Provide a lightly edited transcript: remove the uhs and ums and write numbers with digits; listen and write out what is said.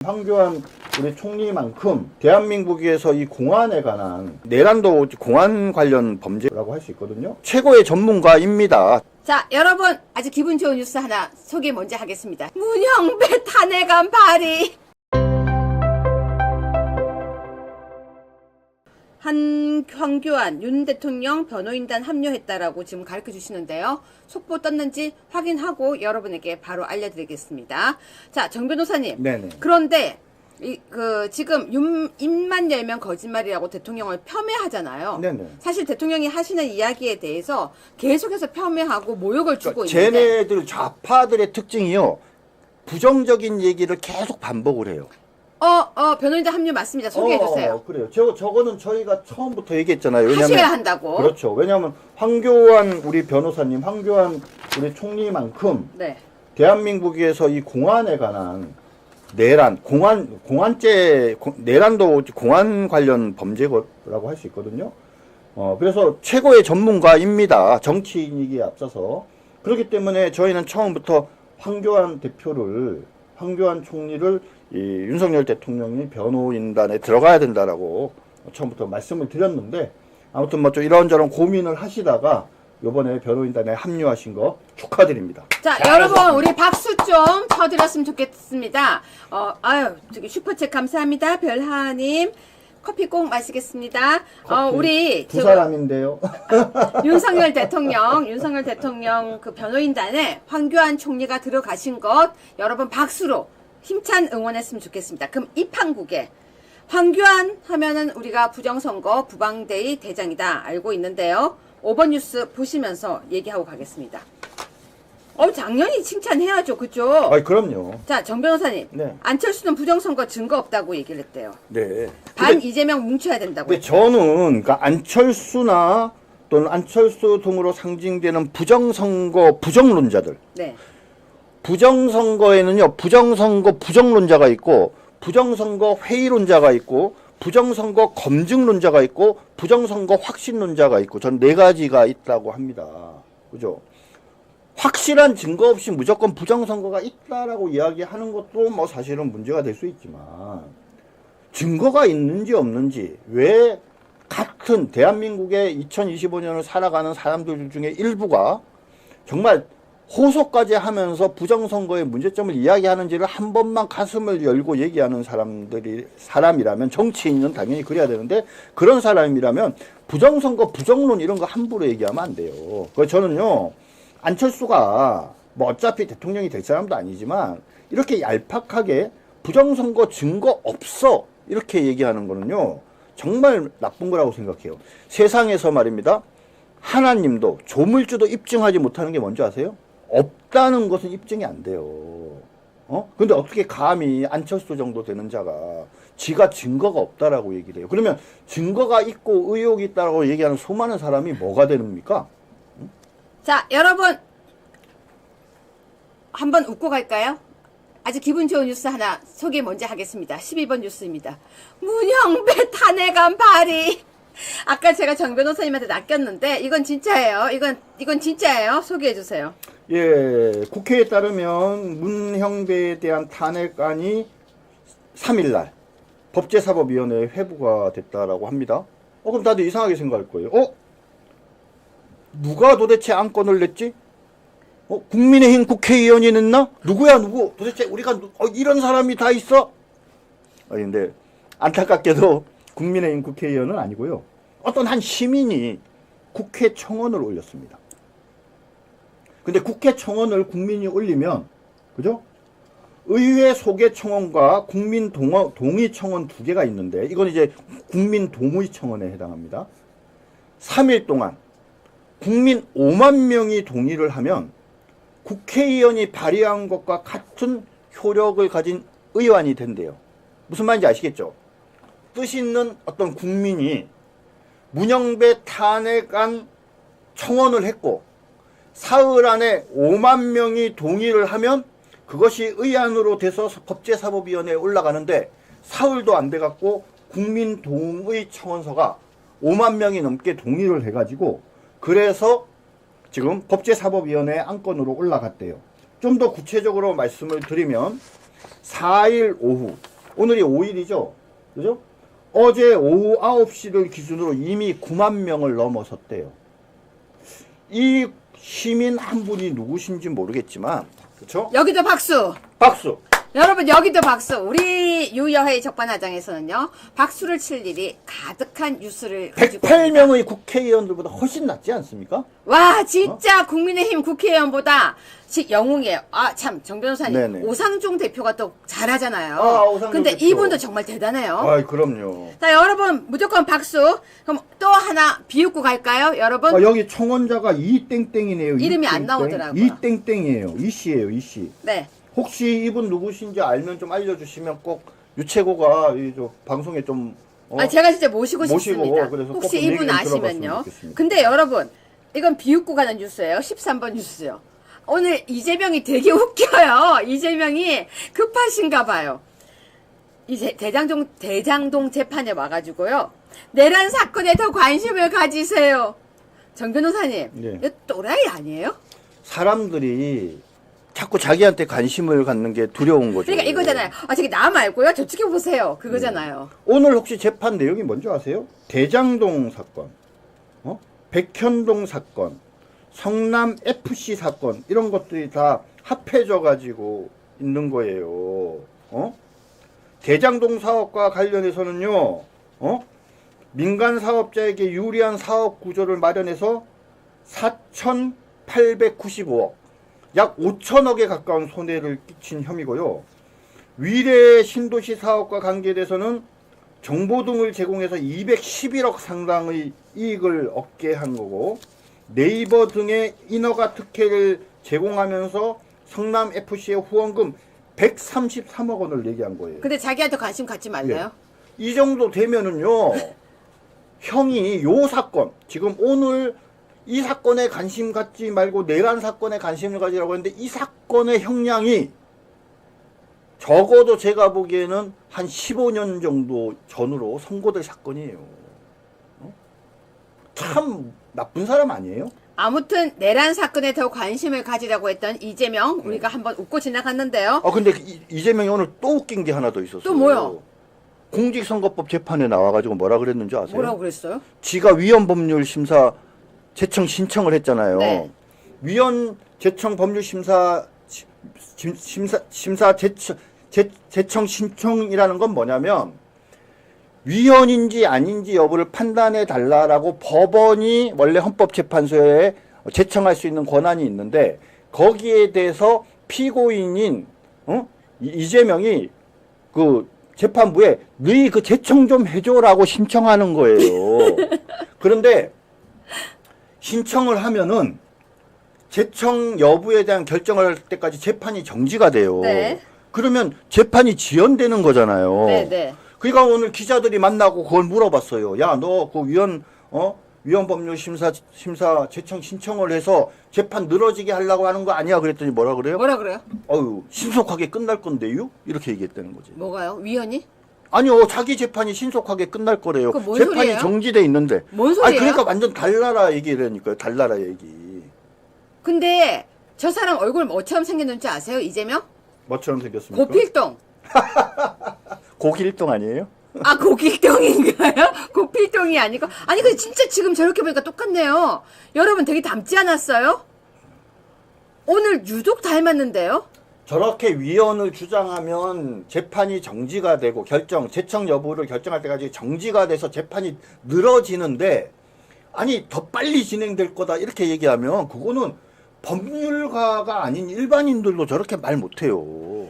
황교안 우리 총리만큼 대한민국에서 이 공안에 관한 내란도 공안 관련 범죄라고 할 수 있거든요. 최고의 전문가입니다. 자, 여러분 아주 기분 좋은 뉴스 하나 소개 먼저 하겠습니다. 문형배 탄핵안 발의. 황교안 윤 대통령 변호인단 합류했다라고 지금 가르쳐 주시는데요. 속보 떴는지 확인하고 여러분에게 바로 알려드리겠습니다. 자, 정 변호사님. 네네. 그런데 지금 입만 열면 거짓말이라고 대통령을 폄훼하잖아요. 네네. 사실 대통령이 하시는 이야기에 대해서 계속해서 폄훼하고 모욕을 주고 그러니까 있는데 쟤네들 좌파들의 특징이요. 부정적인 얘기를 계속 반복을 해요. 변호인단 합류 맞습니다. 소개해 주세요. 그래요. 저거는 저희가 처음부터 얘기했잖아요. 왜냐면 하셔야 한다고. 그렇죠. 왜냐하면 황교안 우리 변호사님, 황교안 우리 총리만큼 네. 대한민국에서 이 공안에 관한 내란도 공안 관련 범죄라고 할 수 있거든요. 그래서 최고의 전문가입니다. 정치인이기에 앞서서. 그렇기 때문에 저희는 처음부터 황교안 총리를 이 윤석열 대통령이 변호인단에 들어가야 된다라고 처음부터 말씀을 드렸는데, 아무튼 뭐 좀 이런저런 고민을 하시다가 요번에 변호인단에 합류하신 거 축하드립니다. 자, 여러분 우리 박수 좀 쳐드렸으면 좋겠습니다. 저기 슈퍼챗 감사합니다. 별하님 커피 꼭 마시겠습니다. 우리 두 사람인데요. 윤석열 대통령 그 변호인단에 황교안 총리가 들어가신 것 여러분 박수로 힘찬 응원했으면 좋겠습니다. 그럼 이 판국에 황교안 하면은 우리가 부정선거 부방대의 대장이다 알고 있는데요. 5번 뉴스 보시면서 얘기하고 가겠습니다. 당연히 칭찬해야죠. 그죠? 그럼요. 자, 정 변호사님. 네. 안철수는 부정선거 증거 없다고 얘기를 했대요. 네. 반 이재명 뭉쳐야 된다고. 근데 저는 그러니까 안철수나 또는 안철수 등으로 상징되는 부정선거 부정론자들. 네. 부정선거에는요, 부정선거 부정론자가 있고, 부정선거 회의론자가 있고, 부정선거 검증론자가 있고, 부정선거 확신론자가 있고, 전 네 가지가 있다고 합니다. 그죠? 확실한 증거 없이 무조건 부정선거가 있다라고 이야기하는 것도 뭐 사실은 문제가 될 수 있지만, 증거가 있는지 없는지, 왜 같은 대한민국의 2025년을 살아가는 사람들 중에 일부가 정말 호소까지 하면서 부정선거의 문제점을 이야기하는지를 한 번만 가슴을 열고 얘기하는 사람이라면, 정치인은 당연히 그래야 되는데, 그런 사람이라면 부정선거, 부정론 이런 거 함부로 얘기하면 안 돼요. 그래서 저는요, 안철수가 뭐 어차피 대통령이 될 사람도 아니지만 이렇게 얄팍하게 부정선거 증거 없어 이렇게 얘기하는 거는요, 정말 나쁜 거라고 생각해요. 세상에서 말입니다, 하나님도 조물주도 입증하지 못하는 게 뭔지 아세요? 없다는 것은 입증이 안 돼요. 근데 어떻게 감히 안철수 정도 되는 자가 지가 증거가 없다라고 얘기를 해요. 그러면 증거가 있고 의혹이 있다라고 얘기하는 수많은 사람이 뭐가 되는입니까? 자, 여러분 한번 웃고 갈까요? 아주 기분 좋은 뉴스 하나 소개 먼저 하겠습니다. 12번 뉴스입니다. 문형배 탄핵안 발의. 아까 제가 정 변호사님한테 낚였는데 이건 진짜예요. 이건 진짜예요. 소개해 주세요. 예, 국회에 따르면 문형배에 대한 탄핵안이 3일날 법제사법위원회에 회부가 됐다라고 합니다. 그럼 다들 이상하게 생각할 거예요. 누가 도대체 안건을 냈지? 국민의힘 국회의원이 냈나? 누구야 누구? 도대체 우리가 이런 사람이 다 있어? 근데 안타깝게도 국민의힘 국회의원은 아니고요, 어떤 한 시민이 국회 청원을 올렸습니다. 근데 국회 청원을 국민이 올리면, 그죠? 의회 소개 청원과 국민 동의 청원 두 개가 있는데, 이건 이제 국민 동의 청원에 해당합니다. 3일 동안 국민 5만 명이 동의를 하면 국회의원이 발의한 것과 같은 효력을 가진 의안이 된대요. 무슨 말인지 아시겠죠? 뜻 있는 어떤 국민이 문형배 탄핵안 청원을 했고 사흘 안에 5만 명이 동의를 하면 그것이 의안으로 돼서 법제사법위원회에 올라가는데, 사흘도 안 돼갖고 국민 동의 청원서가 5만 명이 넘게 동의를 해가지고, 그래서 지금 법제사법위원회 안건으로 올라갔대요. 좀 더 구체적으로 말씀을 드리면 4일 오후 오늘이 5일이죠. 그죠? 어제 오후 9시를 기준으로 이미 9만 명을 넘어섰대요. 이 시민 한 분이 누구신지 모르겠지만, 그렇죠? 여기도 박수. 박수. 여러분 여기도 박수. 우리 유여회 적반하장에서는요. 박수를 칠 일이 가득한 뉴스를 가지고 108명의 국회의원들보다 훨씬 낫지 않습니까? 와 진짜 국민의힘 국회의원보다 영웅이에요. 아 참 정 변호사님 네네. 오상종 대표가 또 잘하잖아요. 아, 오상종 근데 대표. 이분도 정말 대단해요. 아, 그럼요. 자 여러분 무조건 박수. 그럼 또 하나 비웃고 갈까요 여러분? 아, 여기 청원자가 이땡땡이네요. 이름이 안 이땡땡. 나오더라고요. 이땡땡이에요. 이씨예요, 이씨. 네. 혹시 이분 누구신지 알면 좀 알려주시면 꼭 유채고가 저 방송에 좀 아 제가 진짜 모시고 모시고, 싶습니다. 그래서 꼭 혹시 좀 이분 얘기를 아시면요. 들어봤으면 좋겠습니다. 근데 여러분 이건 비웃고 가는 뉴스예요. 13번 뉴스요. 오늘 이재명이 되게 웃겨요. 이재명이 급하신가 봐요. 이제 대장동 재판에 와가지고요. 내란 사건에 더 관심을 가지세요. 정 변호사님, 네. 이거 또라이 아니에요? 사람들이 자꾸 자기한테 관심을 갖는 게 두려운 거죠. 그러니까 이거잖아요. 아 저기 나 말고요. 저쪽에 보세요. 그거잖아요. 오늘 혹시 재판 내용이 뭔지 아세요? 대장동 사건, 백현동 사건, 성남 FC 사건 이런 것들이 다 합해져 가지고 있는 거예요. 대장동 사업과 관련해서는요. 민간 사업자에게 유리한 사업 구조를 마련해서 4,895억, 약 5천억에 가까운 손해를 끼친 혐의고요. 위례 신도시 사업과 관계돼서는 정보 등을 제공해서 211억 상당의 이익을 얻게 한 거고, 네이버 등의 인허가 특혜를 제공하면서 성남FC의 후원금 133억 원을 내게 한 거예요. 근데 자기한테 관심 갖지 말래요? 이 정도 되면은요, 형이 요 사건, 지금 오늘 이 사건에 관심 갖지 말고 내란 사건에 관심을 가지라고 했는데 이 사건의 형량이 적어도 제가 보기에는 한 15년 정도 전으로 선고될 사건이에요. 참 나쁜 사람 아니에요? 아무튼 내란 사건에 더 관심을 가지라고 했던 이재명 우리가 한번 웃고 지나갔는데요. 근데 이재명이 오늘 또 웃긴 게 하나 더 있었어요. 또 뭐요? 공직선거법 재판에 나와가지고 뭐라 그랬는지 아세요? 뭐라고 그랬어요? 지가 위헌법률 심사 제청 신청을 했잖아요. 네. 위헌 제청 법률 심사 제청 신청이라는 건 뭐냐면 위헌인지 아닌지 여부를 판단해 달라라고 법원이 원래 헌법재판소에 제청할 수 있는 권한이 있는데 거기에 대해서 피고인인 이재명이 그 재판부에 너희 그 제청 좀 해줘라고 신청하는 거예요. 그런데 신청을 하면은 제청 여부에 대한 결정을 할 때까지 재판이 정지가 돼요. 네. 그러면 재판이 지연되는 거잖아요. 네. 그러니까 오늘 기자들이 만나고 그걸 물어봤어요. 야, 너 그 위헌법률 심사 제청 신청을 해서 재판 늘어지게 하려고 하는 거 아니야? 그랬더니 뭐라 그래요? 뭐라 그래요? 신속하게 끝날 건데요? 이렇게 얘기했다는 거지. 뭐가요? 위헌이? 아니요, 자기 재판이 신속하게 끝날 거래요. 그건 뭔 재판이 소리예요? 정지돼 있는데. 뭔 소리예요? 그러니까 완전 달나라 얘기라니까요. 달나라 얘기. 근데 저 사람 얼굴 뭐처럼 생겼는지 아세요? 이재명? 뭐처럼 생겼습니까? 고필동. 고길동 아니에요? 아 고길동인가요? 고필동이 아니고 아니 근데 진짜 지금 저렇게 보니까 똑같네요. 여러분 되게 닮지 않았어요? 오늘 유독 닮았는데요? 저렇게 위헌을 주장하면 재판이 정지가 되고 제청 여부를 결정할 때까지 정지가 돼서 재판이 늘어지는데 아니 더 빨리 진행될 거다 이렇게 얘기하면 그거는 법률가가 아닌 일반인들도 저렇게 말 못해요.